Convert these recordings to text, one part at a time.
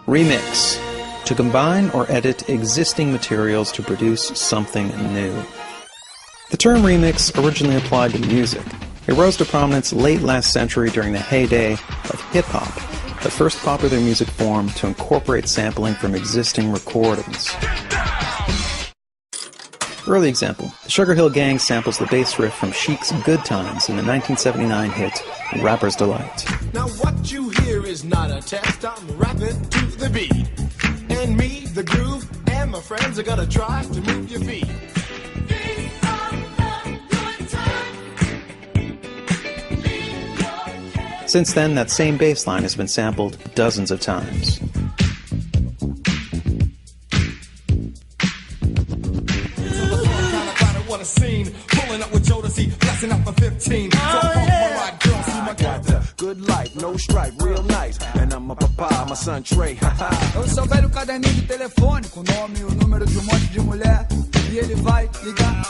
Remix. To combine or edit existing materials to produce something new. The term remix originally applied to music. It rose to prominence late last century during the heyday of hip-hop, the first popular music form to incorporate sampling from existing recordings. Early example, the Sugar Hill Gang samples the bass riff from Chic's Good Times in the 1979 hit Rapper's Delight. Now what you hear is not a test, I'm rapping to the beat. And me, the groove, and my friends are gonna try to move your feet. Since then, that same bass line has been sampled dozens of times. Pulling up with Jodeci, blasting out for 15. I got the good life, no stripe, real nice. And I'm a papa, my son Trey. Eu sou velho caderninho de telefone, com o nome e o número de monte de mulher. E ele vai ligar.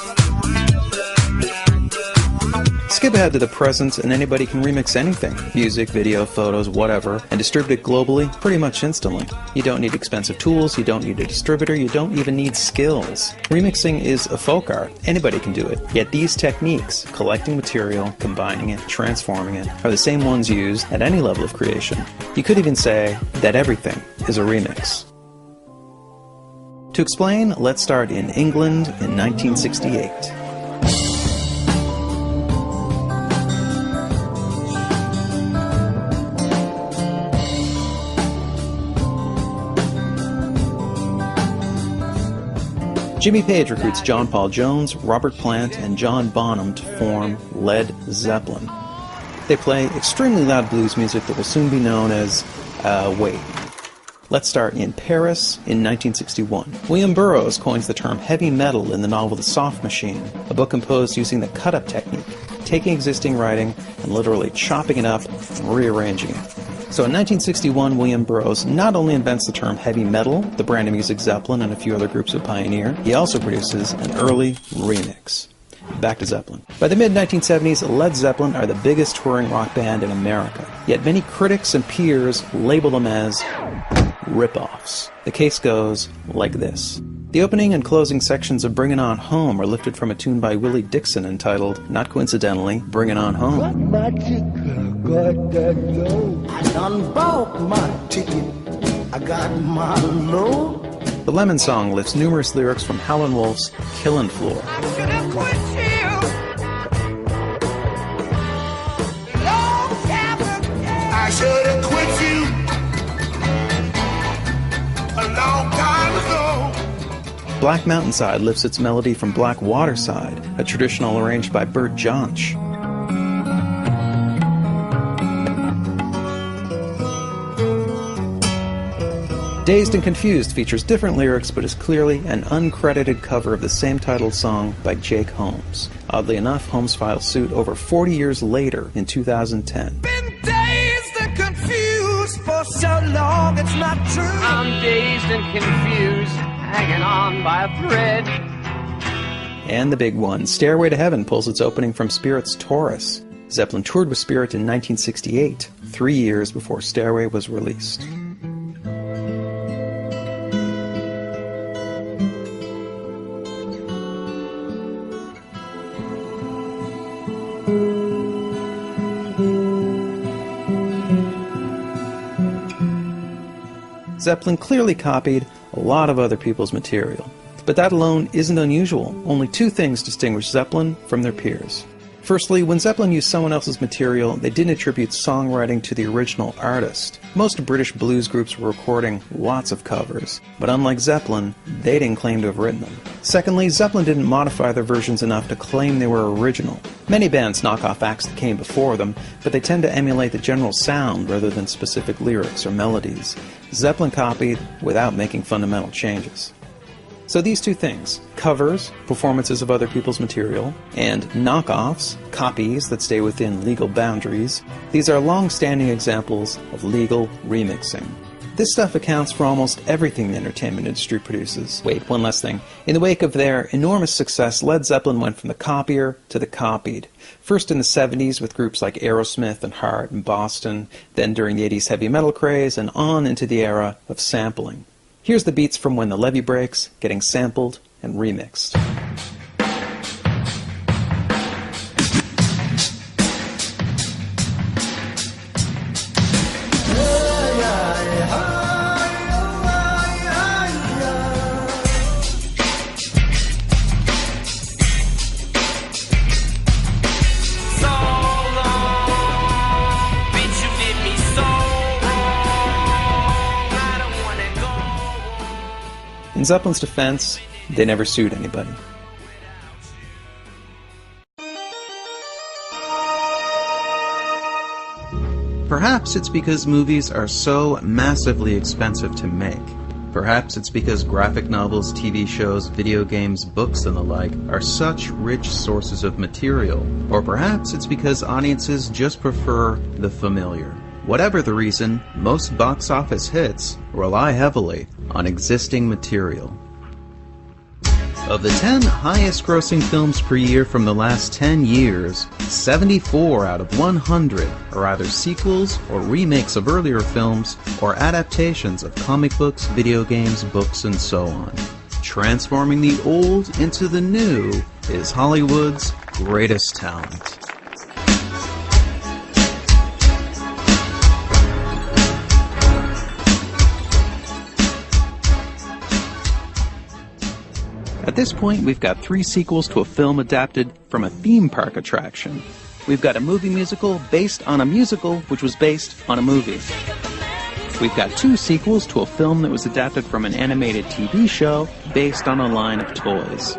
Skip ahead to the present and anybody can remix anything, music, video, photos, whatever, and distribute it globally pretty much instantly. You don't need expensive tools, you don't need a distributor, you don't even need skills. Remixing is a folk art, anybody can do it. Yet these techniques, collecting material, combining it, transforming it, are the same ones used at any level of creation. You could even say that everything is a remix. To explain, let's start in England in 1968. Jimmy Page recruits John Paul Jones, Robert Plant, and John Bonham to form Led Zeppelin. They play extremely loud blues music that will soon be known as, wait. Let's start in Paris in 1961. William Burroughs coins the term heavy metal in the novel The Soft Machine, a book composed using the cut-up technique, taking existing writing and literally chopping it up and rearranging it. So in 1961, William Burroughs not only invents the term heavy metal, the brand of music Zeppelin and a few other groups would pioneer, he also produces an early remix. Back to Zeppelin. By the mid-1970s, Led Zeppelin are the biggest touring rock band in America, yet many critics and peers label them as rip-offs. The case goes like this. The opening and closing sections of Bring It On Home are lifted from a tune by Willie Dixon entitled, not coincidentally, Bring It On Home. I done bought my ticket, I got my load. The Lemon Song lifts numerous lyrics from Howlin' Wolf's Killin' Floor. I should have quit you a long time ago. Black Mountainside lifts its melody from Black Waterside, a traditional arranged by Bert Jansch. Dazed and Confused features different lyrics but is clearly an uncredited cover of the same titled song by Jake Holmes. Oddly enough, Holmes filed suit over 40 years later in 2010. Been dazed and confused for so long, it's not true. I'm dazed and confused, hanging on by a thread. And the big one, Stairway to Heaven, pulls its opening from Spirit's Taurus. Zeppelin toured with Spirit in 1968, 3 years before Stairway was released. Zeppelin clearly copied a lot of other people's material. But that alone isn't unusual. Only two things distinguish Zeppelin from their peers. Firstly, when Zeppelin used someone else's material, they didn't attribute songwriting to the original artist. Most British blues groups were recording lots of covers, but unlike Zeppelin, they didn't claim to have written them. Secondly, Zeppelin didn't modify their versions enough to claim they were original. Many bands knock off acts that came before them, but they tend to emulate the general sound rather than specific lyrics or melodies. Zeppelin copied without making fundamental changes. So these two things, covers, performances of other people's material, and knockoffs, copies that stay within legal boundaries, these are long-standing examples of legal remixing. This stuff accounts for almost everything the entertainment industry produces. Wait, one last thing. In the wake of their enormous success, Led Zeppelin went from the copier to the copied. First in the 70s with groups like Aerosmith and Heart and Boston, then during the 80s heavy metal craze, and on into the era of sampling. Here's the beats from When the Levee Breaks, getting sampled and remixed. In Zeppelin's defense, they never sued anybody. Perhaps it's because movies are so massively expensive to make. Perhaps it's because graphic novels, TV shows, video games, books, and the like are such rich sources of material. Or perhaps it's because audiences just prefer the familiar. Whatever the reason, most box office hits rely heavily on existing material. Of the 10 highest-grossing films per year from the last 10 years, 74 out of 100 are either sequels or remakes of earlier films or adaptations of comic books, video games, books, and so on. Transforming the old into the new is Hollywood's greatest talent. At this point, we've got 3 sequels to a film adapted from a theme park attraction. We've got a movie musical based on a musical which was based on a movie. We've got 2 sequels to a film that was adapted from an animated TV show based on a line of toys.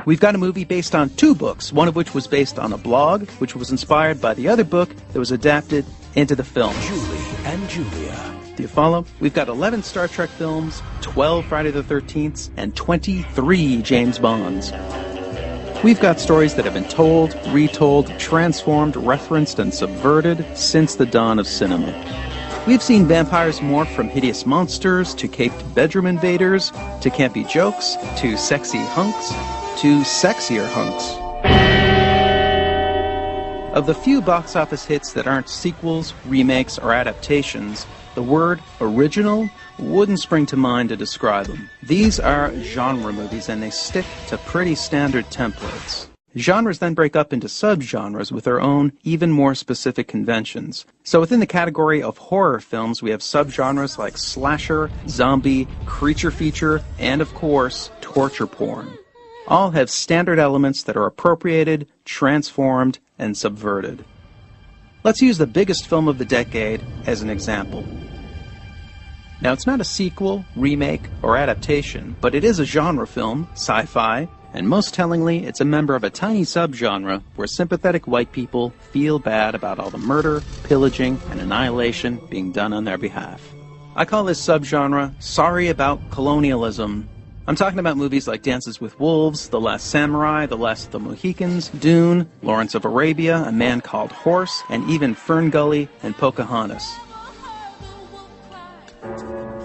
We've got a movie based on 2 books, one of which was based on a blog, which was inspired by the other book that was adapted into the film. Julie and Julia. Do you follow? We've got 11 Star Trek films, 12 Friday the 13th, and 23 James Bonds. We've got stories that have been told, retold, transformed, referenced, and subverted since the dawn of cinema. We've seen vampires morph from hideous monsters to caped bedroom invaders, to campy jokes, to sexy hunks, to sexier hunks. Of the few box office hits that aren't sequels, remakes, or adaptations, the word original wouldn't spring to mind to describe them. These are genre movies, and they stick to pretty standard templates. Genres then break up into subgenres with their own, even more specific conventions. So within the category of horror films, we have subgenres like slasher, zombie, creature feature, and of course, torture porn. All have standard elements that are appropriated, transformed, and subverted. Let's use the biggest film of the decade as an example. Now, it's not a sequel, remake, or adaptation, but it is a genre film, sci-fi, and most tellingly, it's a member of a tiny subgenre where sympathetic white people feel bad about all the murder, pillaging, and annihilation being done on their behalf. I call this subgenre Sorry About Colonialism. I'm talking about movies like Dances with Wolves, The Last Samurai, The Last of the Mohicans, Dune, Lawrence of Arabia, A Man Called Horse, and even Fern Gully and Pocahontas.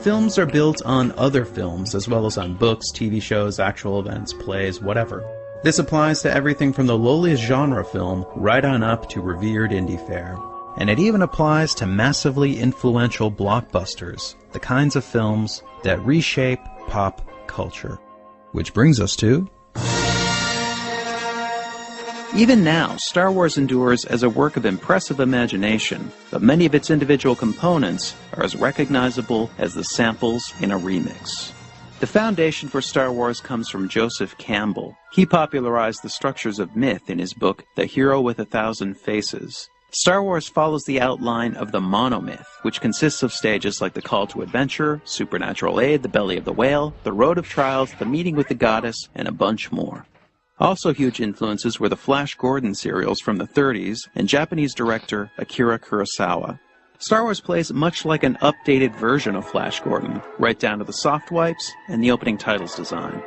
Films are built on other films, as well as on books, TV shows, actual events, plays, whatever. This applies to everything from the lowliest genre film right on up to revered indie fare. And it even applies to massively influential blockbusters, the kinds of films that reshape pop culture. Which brings us to... Even now, Star Wars endures as a work of impressive imagination, but many of its individual components are as recognizable as the samples in a remix. The foundation for Star Wars comes from Joseph Campbell. He popularized the structures of myth in his book, The Hero with a Thousand Faces. Star Wars follows the outline of the monomyth, which consists of stages like the Call to Adventure, Supernatural Aid, the Belly of the Whale, the Road of Trials, the Meeting with the Goddess, and a bunch more. Also huge influences were the Flash Gordon serials from the 30s and Japanese director Akira Kurosawa. Star Wars plays much like an updated version of Flash Gordon, right down to the soft wipes and the opening titles design.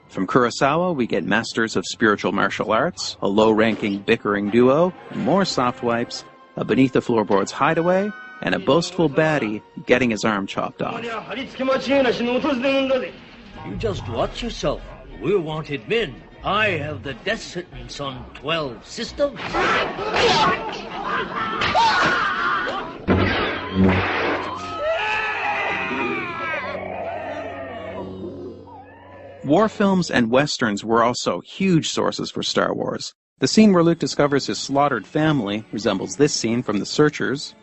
From Kurosawa, we get Masters of Spiritual Martial Arts, a low-ranking bickering duo, and more soft wipes, a Beneath the Floorboards Hideaway, and a boastful baddie getting his arm chopped off. You just watch yourself. We're wanted men. I have the death sentence on 12 systems. War films and westerns were also huge sources for Star Wars. The scene where Luke discovers his slaughtered family resembles this scene from The Searchers.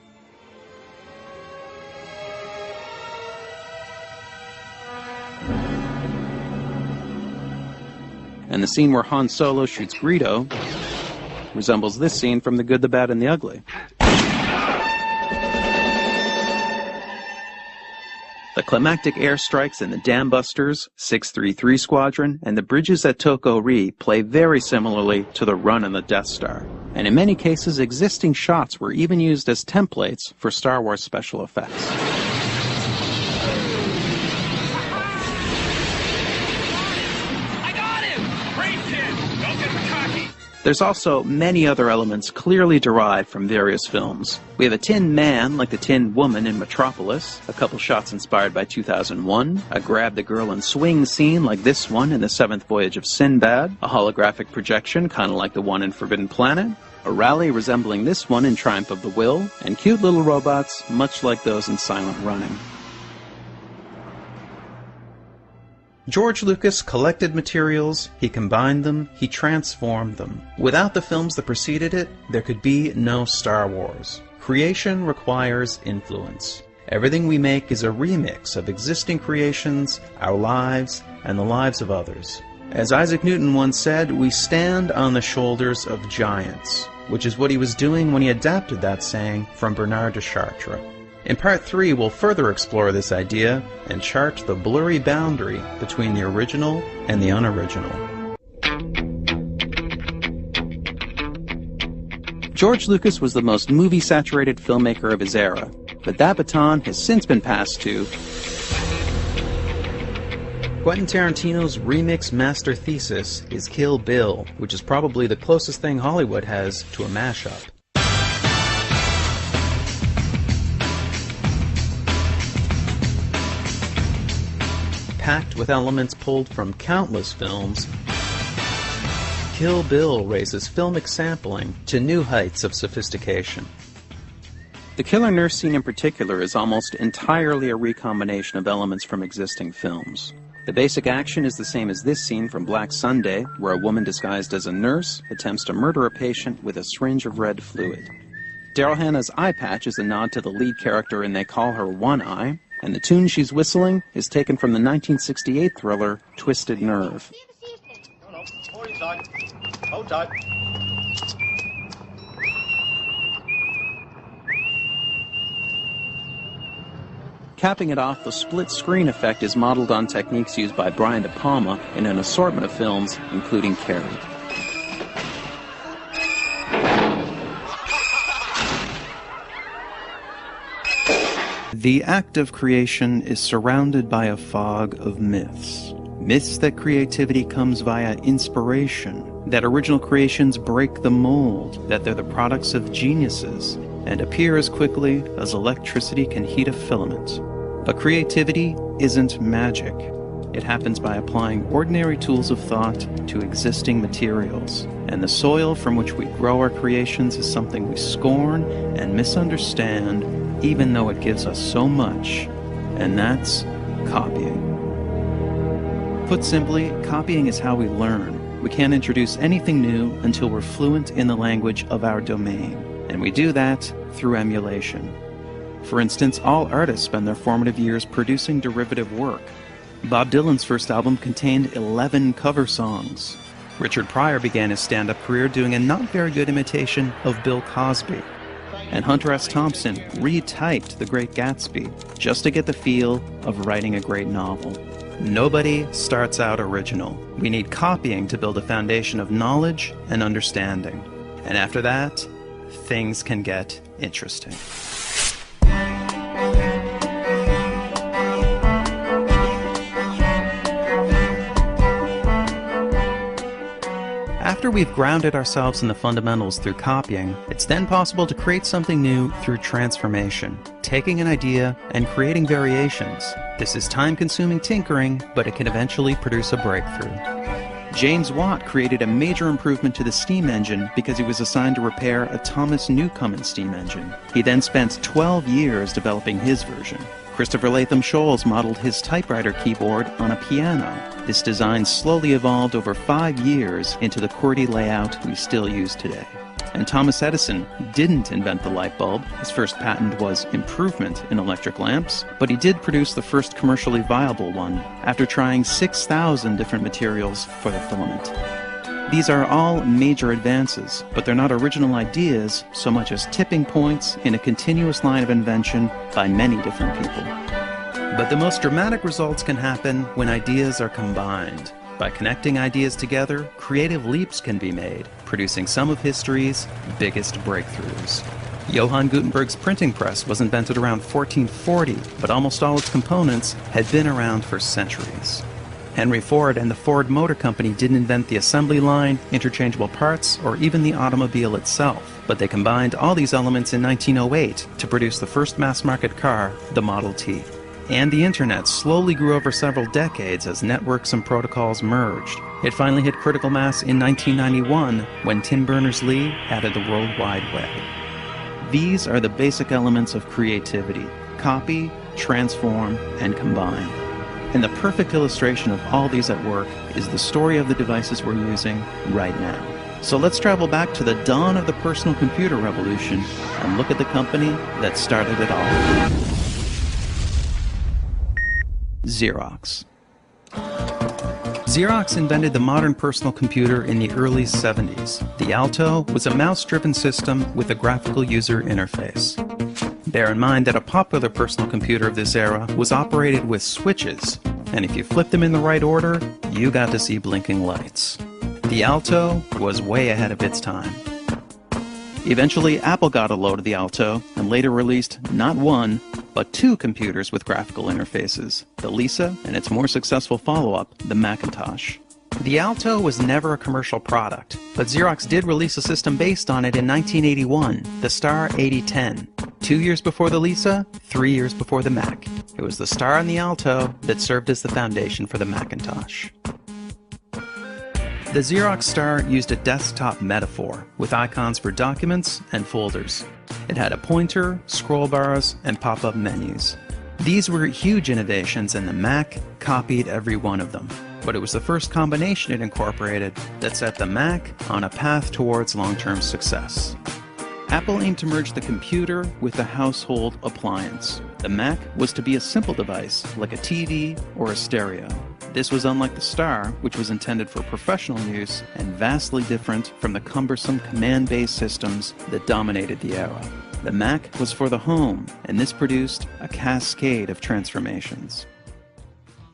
And the scene where Han Solo shoots Greedo resembles this scene from The Good, the Bad, and the Ugly. The climactic airstrikes in the Dam Busters, 633 Squadron, and the bridges at Toko Ri play very similarly to the run on the Death Star. And in many cases, existing shots were even used as templates for Star Wars special effects. There's also many other elements clearly derived from various films. We have a tin man like the Tin Woman in Metropolis, a couple shots inspired by 2001, a grab the girl and swing scene like this one in The Seventh Voyage of Sinbad, a holographic projection kind of like the one in Forbidden Planet, a rally resembling this one in Triumph of the Will, and cute little robots much like those in Silent Running. George Lucas collected materials, he combined them, he transformed them. Without the films that preceded it, there could be no Star Wars. Creation requires influence. Everything we make is a remix of existing creations, our lives, and the lives of others. As Isaac Newton once said, we stand on the shoulders of giants, which is what he was doing when he adapted that saying from Bernard de Chartres. In Part 3, we'll further explore this idea and chart the blurry boundary between the original and the unoriginal. George Lucas was the most movie-saturated filmmaker of his era, but that baton has since been passed to Quentin Tarantino's remix master thesis is Kill Bill, which is probably the closest thing Hollywood has to a mashup. Packed with elements pulled from countless films, Kill Bill raises filmic sampling to new heights of sophistication. The killer nurse scene in particular is almost entirely a recombination of elements from existing films. The basic action is the same as this scene from Black Sunday, where a woman disguised as a nurse attempts to murder a patient with a syringe of red fluid. Daryl Hannah's eye patch is a nod to the lead character in They Call Her One Eye, and the tune she's whistling is taken from the 1968 thriller Twisted Nerve. Hold tight. Capping it off, the split screen effect is modeled on techniques used by Brian De Palma in an assortment of films, including Carrie. The act of creation is surrounded by a fog of myths. Myths that creativity comes via inspiration, that original creations break the mold, that they're the products of geniuses, and appear as quickly as electricity can heat a filament. But creativity isn't magic. It happens by applying ordinary tools of thought to existing materials. And the soil from which we grow our creations is something we scorn and misunderstand, even though it gives us so much, and that's copying. Put simply, copying is how we learn. We can't introduce anything new until we're fluent in the language of our domain, and we do that through emulation. For instance, all artists spend their formative years producing derivative work. Bob Dylan's first album contained 11 cover songs. Richard Pryor began his stand-up career doing a not very good imitation of Bill Cosby. And Hunter S. Thompson retyped The Great Gatsby just to get the feel of writing a great novel. Nobody starts out original. We need copying to build a foundation of knowledge and understanding. And after that, things can get interesting. After After we've grounded ourselves in the fundamentals through copying, it's then possible to create something new through transformation, taking an idea and creating variations. This is time-consuming tinkering, but it can eventually produce a breakthrough. James Watt created a major improvement to the steam engine because he was assigned to repair a Thomas Newcomen steam engine. He then spent 12 years developing his version. Christopher Latham Scholes modeled his typewriter keyboard on a piano. This design slowly evolved over 5 years into the QWERTY layout we still use today. And Thomas Edison didn't invent the light bulb. His first patent was improvement in electric lamps, but he did produce the first commercially viable one after trying 6,000 different materials for the filament. These are all major advances, but they're not original ideas so much as tipping points in a continuous line of invention by many different people. But the most dramatic results can happen when ideas are combined. By connecting ideas together, creative leaps can be made, producing some of history's biggest breakthroughs. Johann Gutenberg's printing press was invented around 1440, but almost all its components had been around for centuries. Henry Ford and the Ford Motor Company didn't invent the assembly line, interchangeable parts, or even the automobile itself, but they combined all these elements in 1908 to produce the first mass-market car, the Model T. And the internet slowly grew over several decades as networks and protocols merged. It finally hit critical mass in 1991 when Tim Berners-Lee added the World Wide Web. These are the basic elements of creativity: copy, transform, and combine. And the perfect illustration of all these at work is the story of the devices we're using right now. So let's travel back to the dawn of the personal computer revolution and look at the company that started it all. Xerox. Xerox invented the modern personal computer in the early 70s. The Alto was a mouse-driven system with a graphical user interface. Bear in mind that a popular personal computer of this era was operated with switches, and if you flipped them in the right order, you got to see blinking lights. The Alto was way ahead of its time. Eventually, Apple got a load of the Alto and later released not one, but 2 computers with graphical interfaces, the Lisa and its more successful follow-up, the Macintosh. The Alto was never a commercial product, but Xerox did release a system based on it in 1981, the Star 8010. 2 years before the Lisa, 3 years before the Mac. It was the Star and the Alto that served as the foundation for the Macintosh. The Xerox Star used a desktop metaphor with icons for documents and folders. It had a pointer, scroll bars, and pop-up menus. These were huge innovations, and the Mac copied every one of them. But it was the first combination it incorporated that set the Mac on a path towards long-term success. Apple aimed to merge the computer with the household appliance. The Mac was to be a simple device, like a TV or a stereo. This was unlike the Star, which was intended for professional use and vastly different from the cumbersome command-based systems that dominated the era. The Mac was for the home, and this produced a cascade of transformations.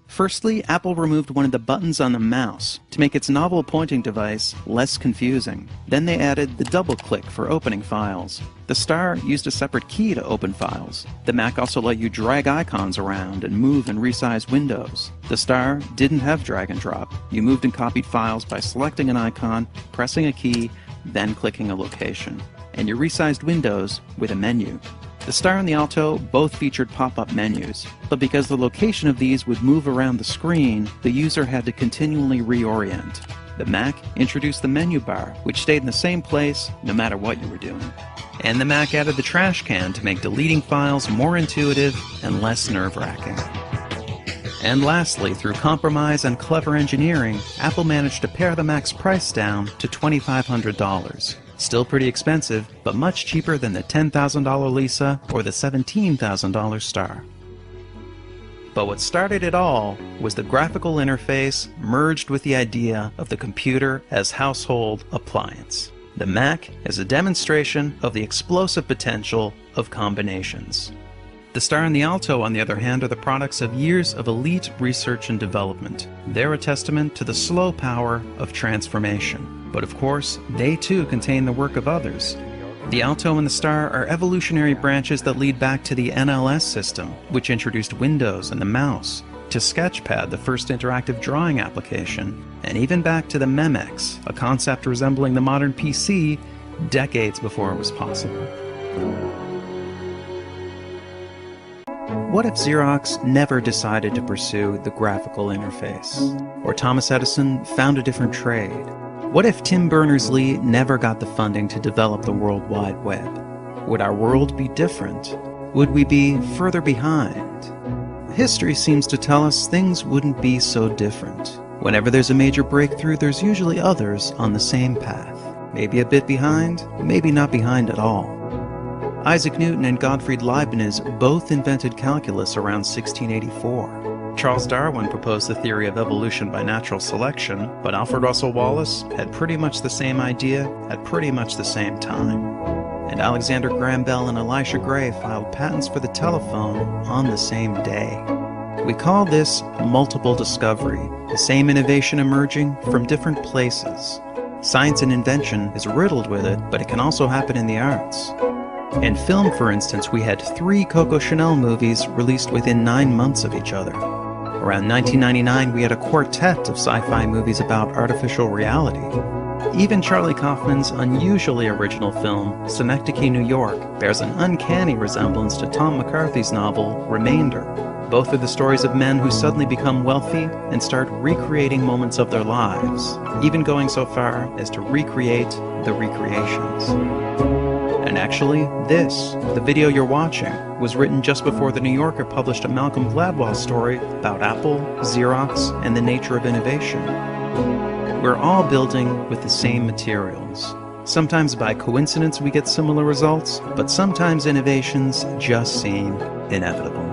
Firstly, Apple removed one of the buttons on the mouse to make its novel pointing device less confusing. Then they added the double click for opening files. The Star used a separate key to open files. The Mac also let you drag icons around and move and resize windows. The Star didn't have drag and drop. You moved and copied files by selecting an icon, pressing a key, then clicking a location. And you resized windows with a menu. The Star and the Alto both featured pop-up menus, but because the location of these would move around the screen, the user had to continually reorient. The Mac introduced the menu bar, which stayed in the same place no matter what you were doing. And the Mac added the trash can to make deleting files more intuitive and less nerve-wracking. And lastly, through compromise and clever engineering, Apple managed to pare the Mac's price down to $2,500. Still pretty expensive, but much cheaper than the $10,000 Lisa or the $17,000 Star. But what started it all was the graphical interface merged with the idea of the computer as household appliance. The Mac is a demonstration of the explosive potential of combinations. The Star and the Alto, on the other hand, are the products of years of elite research and development. They're a testament to the slow power of transformation. But of course, they too contain the work of others. The Alto and the Star are evolutionary branches that lead back to the NLS system, which introduced Windows and the mouse, to Sketchpad, the first interactive drawing application, and even back to the Memex, a concept resembling the modern PC, decades before it was possible. What if Xerox never decided to pursue the graphical interface? Or Thomas Edison found a different trade? What if Tim Berners-Lee never got the funding to develop the World Wide Web? Would our world be different? Would we be further behind? History seems to tell us things wouldn't be so different. Whenever there's a major breakthrough, there's usually others on the same path. Maybe a bit behind, maybe not behind at all. Isaac Newton and Gottfried Leibniz both invented calculus around 1684. Charles Darwin proposed the theory of evolution by natural selection, but Alfred Russel Wallace had pretty much the same idea at pretty much the same time. And Alexander Graham Bell and Elisha Gray filed patents for the telephone on the same day. We call this multiple discovery, the same innovation emerging from different places. Science and invention is riddled with it, but it can also happen in the arts. In film, for instance, we had 3 Coco Chanel movies released within 9 months of each other. Around 1999, we had a quartet of sci-fi movies about artificial reality. Even Charlie Kaufman's unusually original film, Synecdoche, New York, bears an uncanny resemblance to Tom McCarthy's novel, Remainder. Both are the stories of men who suddenly become wealthy and start recreating moments of their lives, even going so far as to recreate the recreations. And actually, the video you're watching, was written just before The New Yorker published a Malcolm Gladwell story about Apple, Xerox, and the nature of innovation. We're all building with the same materials. Sometimes by coincidence we get similar results, but sometimes innovations just seem inevitable.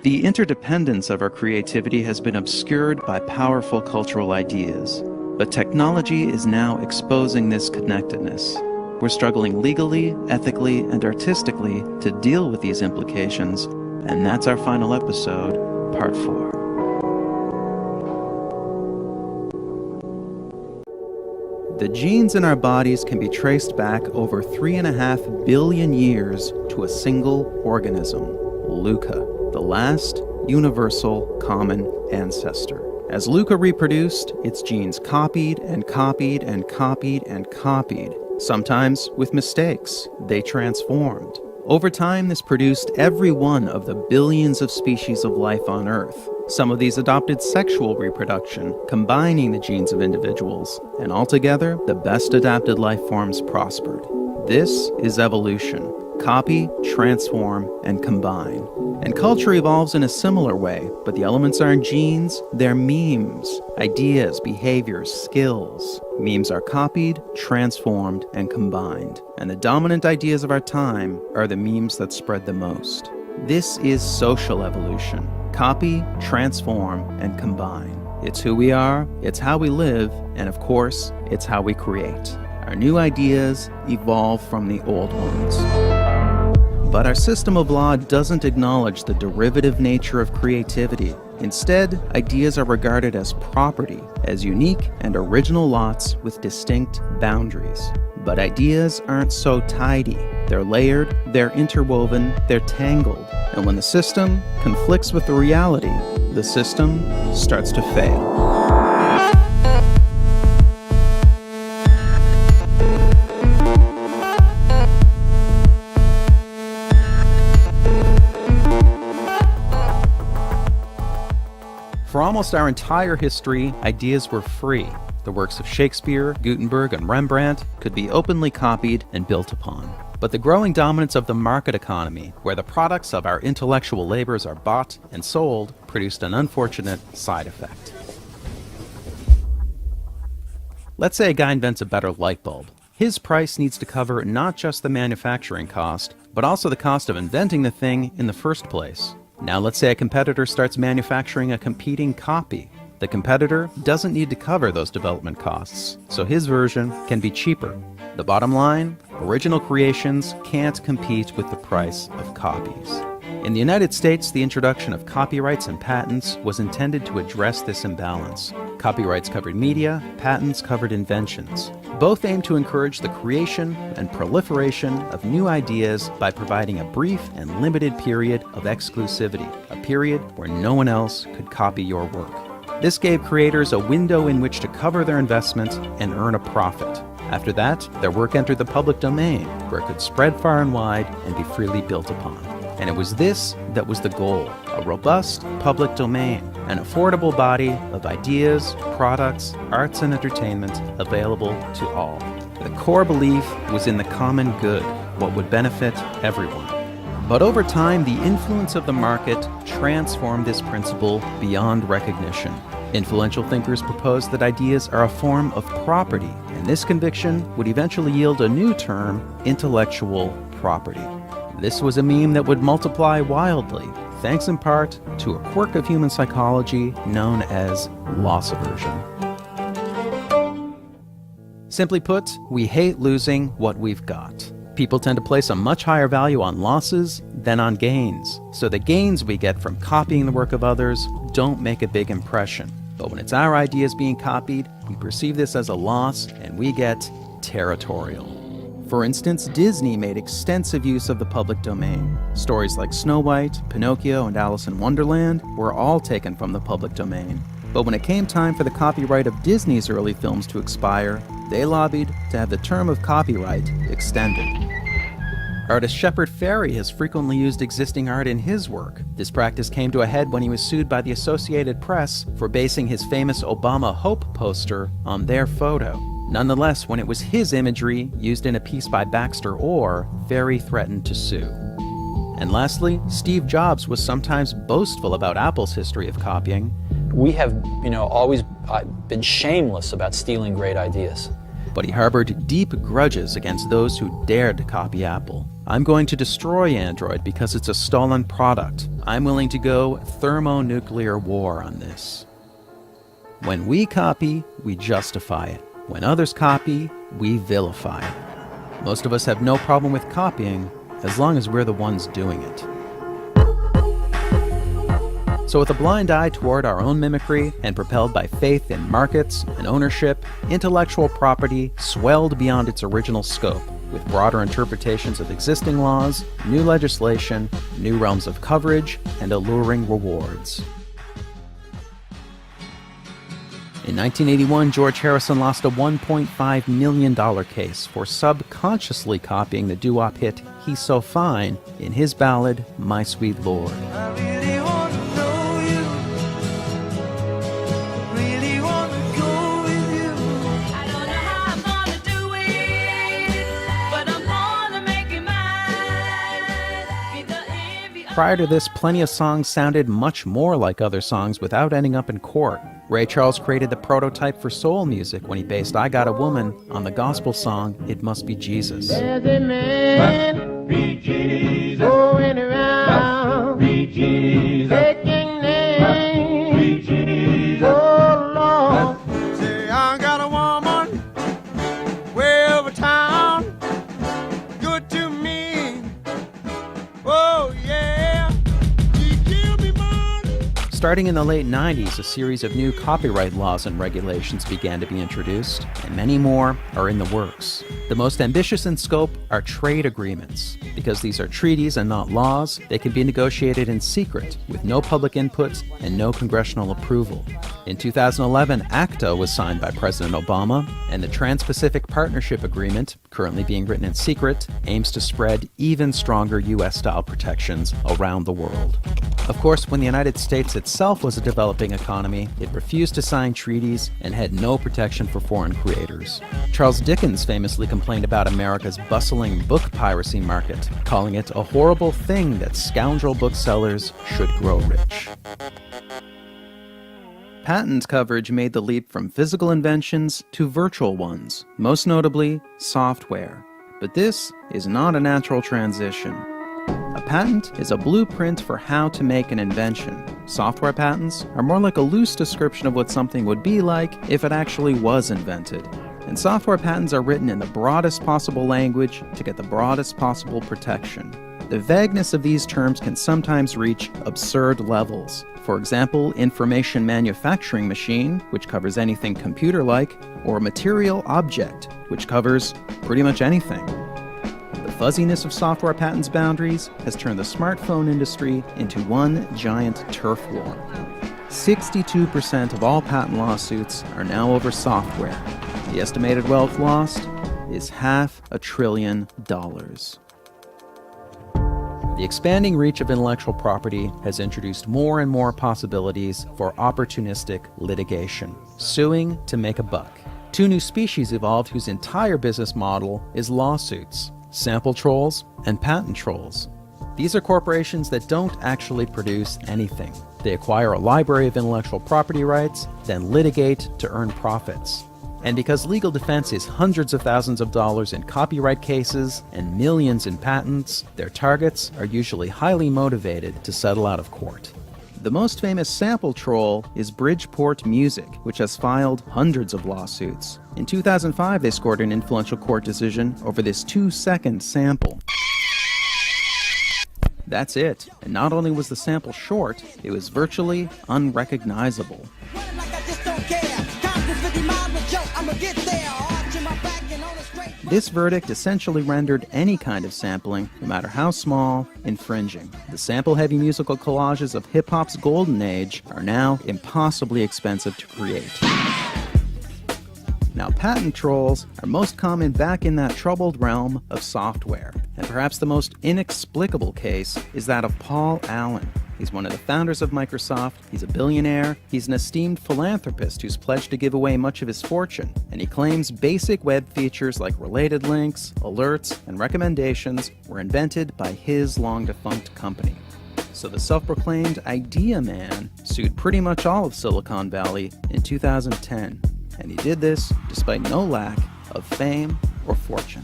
The interdependence of our creativity has been obscured by powerful cultural ideas, but technology is now exposing this connectedness. We're struggling legally, ethically, and artistically to deal with these implications, and that's our final episode, Part 4. The genes in our bodies can be traced back over 3.5 billion years to a single organism, Luca, the last universal common ancestor. As Luca reproduced, its genes copied and copied and copied and copied. Sometimes with mistakes, they transformed. Over time, this produced every one of the billions of species of life on Earth. Some of these adopted sexual reproduction, combining the genes of individuals, and altogether, the best adapted life forms prospered. This is evolution. Copy, transform, and combine. And culture evolves in a similar way, but the elements aren't genes, they're memes, ideas, behaviors, skills. Memes are copied, transformed, and combined. And the dominant ideas of our time are the memes that spread the most. This is social evolution. Copy, transform, and combine. It's who we are, it's how we live, and of course, it's how we create. Our new ideas evolve from the old ones. But our system of law doesn't acknowledge the derivative nature of creativity. Instead, ideas are regarded as property, as unique and original lots with distinct boundaries. But ideas aren't so tidy. They're layered, they're interwoven, they're tangled. And when the system conflicts with the reality, the system starts to fail. For almost our entire history, ideas were free. The works of Shakespeare, Gutenberg, and Rembrandt could be openly copied and built upon. But the growing dominance of the market economy, where the products of our intellectual labors are bought and sold, produced an unfortunate side effect. Let's say a guy invents a better light bulb. His price needs to cover not just the manufacturing cost, but also the cost of inventing the thing in the first place. Now let's say a competitor starts manufacturing a competing copy. The competitor doesn't need to cover those development costs, so his version can be cheaper. The bottom line, original creations can't compete with the price of copies. In the United States, the introduction of copyrights and patents was intended to address this imbalance. Copyrights covered media, patents covered inventions. Both aim to encourage the creation and proliferation of new ideas by providing a brief and limited period of exclusivity, a period where no one else could copy your work. This gave creators a window in which to cover their investment and earn a profit. After that, their work entered the public domain, where it could spread far and wide and be freely built upon. And it was this that was the goal, a robust public domain, an affordable body of ideas, products, arts, and entertainment available to all. The core belief was in the common good, what would benefit everyone. But over time, the influence of the market transformed this principle beyond recognition. Influential thinkers proposed that ideas are a form of property, and this conviction would eventually yield a new term, intellectual property. This was a meme that would multiply wildly, thanks in part to a quirk of human psychology known as loss aversion. Simply put, we hate losing what we've got. People tend to place a much higher value on losses than on gains, so the gains we get from copying the work of others don't make a big impression. But when it's our ideas being copied, we perceive this as a loss and we get territorial. For instance, Disney made extensive use of the public domain. Stories like Snow White, Pinocchio, and Alice in Wonderland were all taken from the public domain. But when it came time for the copyright of Disney's early films to expire, they lobbied to have the term of copyright extended. Artist Shepard Fairey has frequently used existing art in his work. This practice came to a head when he was sued by the Associated Press for basing his famous Obama Hope poster on their photo. Nonetheless, when it was his imagery used in a piece by Baxter Orr, Fairey threatened to sue. And lastly, Steve Jobs was sometimes boastful about Apple's history of copying. We have, always been shameless about stealing great ideas. But he harbored deep grudges against those who dared to copy Apple. I'm going to destroy Android because it's a stolen product. I'm willing to go thermonuclear war on this. When we copy, we justify it. When others copy, we vilify it. Most of us have no problem with copying, as long as we're the ones doing it. So with a blind eye toward our own mimicry and propelled by faith in markets and ownership, intellectual property swelled beyond its original scope, with broader interpretations of existing laws, new legislation, new realms of coverage, and alluring rewards. In 1981, George Harrison lost a $1.5 million case for subconsciously copying the doo-wop hit He's So Fine in his ballad, My Sweet Lord. I really want to know you. Really want to go with you. I don't know how I'm gonna do it, but I'm gonna make it mine. Be the envy of Prior to this, plenty of songs sounded much more like other songs without ending up in court. Ray Charles created the prototype for soul music when he based I Got a Woman on the gospel song It Must Be Jesus. There's a man be Jesus, going around be Jesus, taking names be Jesus, oh Lord. Say I got a woman way over town, good to me. Oh yeah, she give me money. Starting in the late 90s, a series of new copyright laws and regulations began to be introduced, and many more are in the works. The most ambitious in scope are trade agreements. Because these are treaties and not laws, they can be negotiated in secret, with no public input and no congressional approval. In 2011, ACTA was signed by President Obama, and the Trans-Pacific Partnership Agreement, currently being written in secret, aims to spread even stronger U.S.-style protections around the world. Of course, when the United States itself was a developing economy, it refused to sign treaties and had no protection for foreign creators. Charles Dickens famously complained about America's bustling book piracy market, calling it a horrible thing that scoundrel booksellers should grow rich. Patent coverage made the leap from physical inventions to virtual ones, most notably software. But this is not a natural transition. A patent is a blueprint for how to make an invention. Software patents are more like a loose description of what something would be like if it actually was invented. And software patents are written in the broadest possible language to get the broadest possible protection. The vagueness of these terms can sometimes reach absurd levels. For example, information manufacturing machine, which covers anything computer-like, or material object, which covers pretty much anything. The fuzziness of software patents boundaries has turned the smartphone industry into one giant turf war. 62% of all patent lawsuits are now over software. The estimated wealth lost is $500 billion. The expanding reach of intellectual property has introduced more and more possibilities for opportunistic litigation, suing to make a buck. Two new species evolved whose entire business model is lawsuits: sample trolls and patent trolls. These are corporations that don't actually produce anything. They acquire a library of intellectual property rights, then litigate to earn profits. And because legal defense is hundreds of thousands of dollars in copyright cases and millions in patents, their targets are usually highly motivated to settle out of court. The most famous sample troll is Bridgeport Music, which has filed hundreds of lawsuits. In 2005, they scored an influential court decision over this 2-second sample. That's it. And not only was the sample short, it was virtually unrecognizable. This verdict essentially rendered any kind of sampling, no matter how small, infringing. The sample-heavy musical collages of hip-hop's golden age are now impossibly expensive to create. Now, patent trolls are most common back in that troubled realm of software. And perhaps the most inexplicable case is that of Paul Allen. He's one of the founders of Microsoft, he's a billionaire, he's an esteemed philanthropist who's pledged to give away much of his fortune, and he claims basic web features like related links, alerts, and recommendations were invented by his long-defunct company. So the self-proclaimed Idea Man sued pretty much all of Silicon Valley in 2010, and he did this despite no lack of fame or fortune.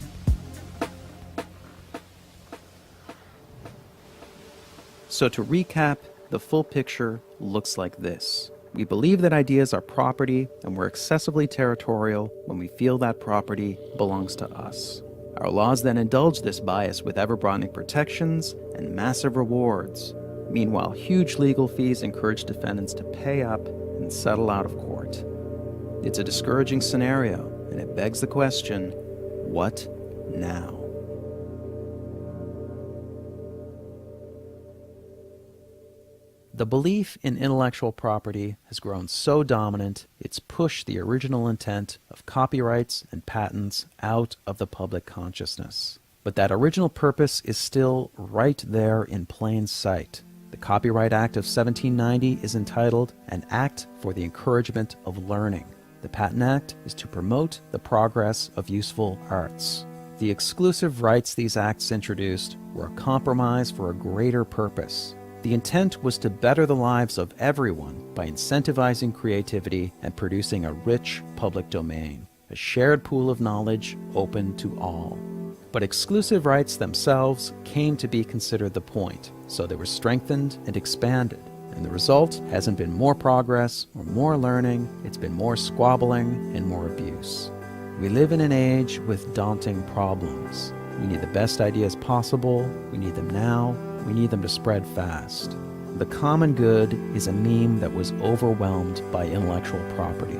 So to recap, the full picture looks like this. We believe that ideas are property, and we're excessively territorial when we feel that property belongs to us. Our laws then indulge this bias with ever-broadening protections and massive rewards. Meanwhile, huge legal fees encourage defendants to pay up and settle out of court. It's a discouraging scenario, and it begs the question, what now? The belief in intellectual property has grown so dominant, it's pushed the original intent of copyrights and patents out of the public consciousness. But that original purpose is still right there in plain sight. The Copyright Act of 1790 is entitled An Act for the Encouragement of Learning. The Patent Act is to promote the progress of useful arts. The exclusive rights these acts introduced were a compromise for a greater purpose. The intent was to better the lives of everyone by incentivizing creativity and producing a rich public domain, a shared pool of knowledge open to all. But exclusive rights themselves came to be considered the point, so they were strengthened and expanded. And the result hasn't been more progress or more learning, it's been more squabbling and more abuse. We live in an age with daunting problems. We need the best ideas possible, we need them now, we need them to spread fast. The common good is a meme that was overwhelmed by intellectual property.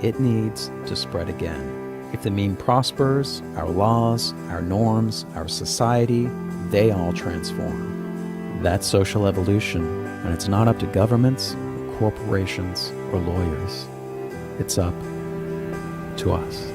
It needs to spread again. If the meme prospers, our laws, our norms, our society, they all transform. That's social evolution, and it's not up to governments, or corporations, or lawyers. It's up to us.